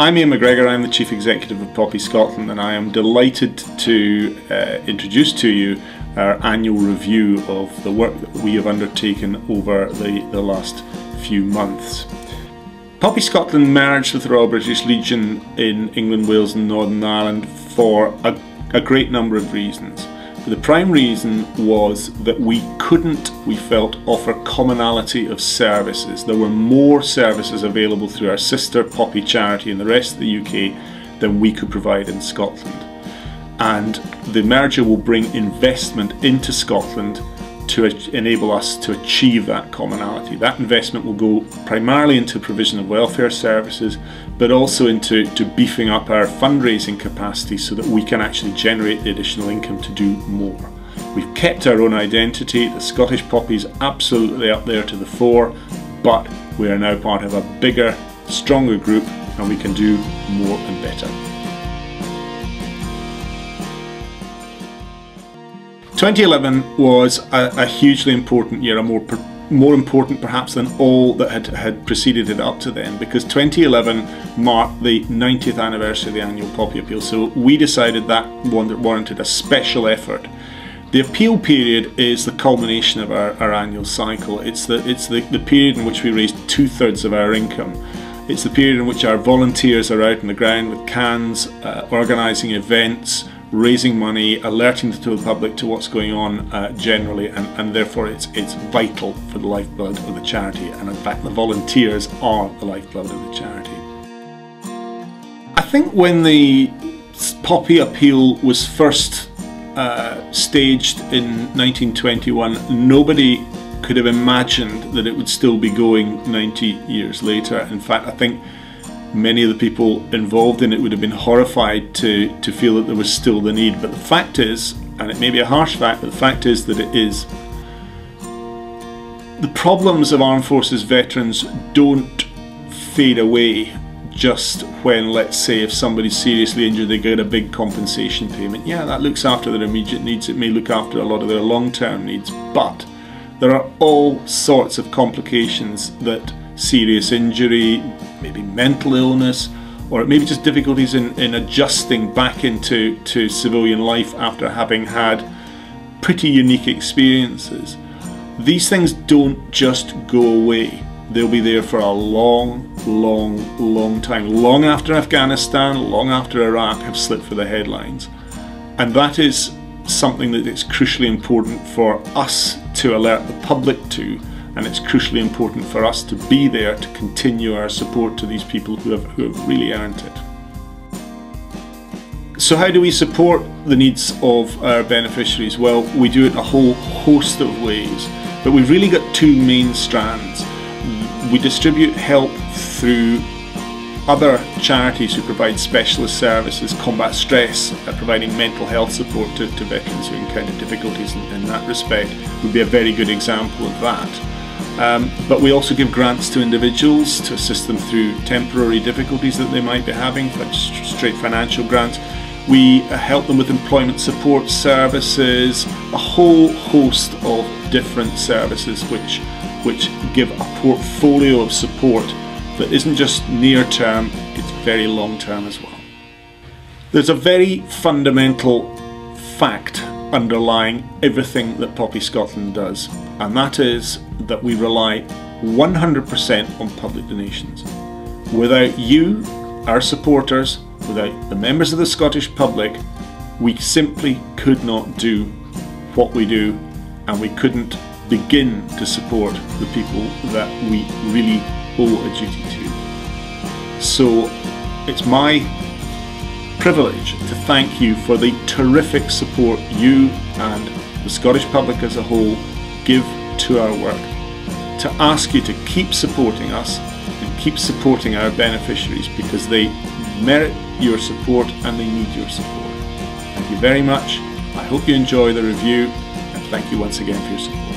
I'm Ian McGregor, I'm the Chief Executive of Poppyscotland, and I am delighted to introduce to you our annual review of the work that we have undertaken over the last few months. Poppyscotland merged with the Royal British Legion in England, Wales and Northern Ireland for a great number of reasons. But the prime reason was that we felt, offer commonality of services. There were more services available through our sister Poppy charity in the rest of the UK than we could provide in Scotland. And the merger will bring investment into Scotland to enable us to achieve that commonality. That investment will go primarily into provision of welfare services, but also into beefing up our fundraising capacity so that we can actually generate the additional income to do more. We've kept our own identity. The Scottish Poppy is absolutely up there to the fore, but we are now part of a bigger, stronger group, and we can do more and better. 2011 was a hugely important year, more important perhaps than all that had preceded it up to then, because 2011 marked the 90th anniversary of the annual Poppy Appeal, so we decided that warranted a special effort. The appeal period is the culmination of our annual cycle. It's the period in which we raise 2/3 of our income. It's the period in which our volunteers are out on the ground with cans, organising events, raising money, alerting the public to what's going on generally, and therefore it's vital for the lifeblood of the charity, and in fact the volunteers are the lifeblood of the charity. I think when the Poppy Appeal was first staged in 1921, nobody could have imagined that it would still be going 90 years later. In fact, I think many of the people involved in it would have been horrified to feel that there was still the need. But the fact is, and it may be a harsh fact, but the fact is that it is. The problems of armed forces veterans don't fade away just when, let's say, if somebody's seriously injured, they get a big compensation payment. Yeah, that looks after their immediate needs, it may look after a lot of their long-term needs, but there are all sorts of complications that serious injury, maybe mental illness, or maybe just difficulties in adjusting back into civilian life after having had pretty unique experiences. These things don't just go away. They'll be there for a long, long, long time, long after Afghanistan, long after Iraq have slipped for the headlines. And that is something that is crucially important for us to alert the public to, and it's crucially important for us to be there to continue our support to these people who have really earned it. So how do we support the needs of our beneficiaries? Well, we do it in a whole host of ways, but we've really got two main strands. We distribute help through other charities who provide specialist services, combat stress, providing mental health support to veterans who encounter difficulties in that respect would be a very good example of that. But we also give grants to individuals to assist them through temporary difficulties that they might be having, like straight financial grants. We help them with employment support services, a whole host of different services which give a portfolio of support that isn't just near term, it's very long term as well. There's a very fundamental fact underlying everything that Poppyscotland does, and that is that we rely 100% on public donations. Without you, our supporters, without the members of the Scottish public, we simply could not do what we do, and we couldn't begin to support the people that we really owe a duty to. So it's my privilege to thank you for the terrific support you and the Scottish public as a whole give to our work, to ask you to keep supporting us and keep supporting our beneficiaries, because they merit your support and they need your support. Thank you very much. I hope you enjoy the review, and thank you once again for your support.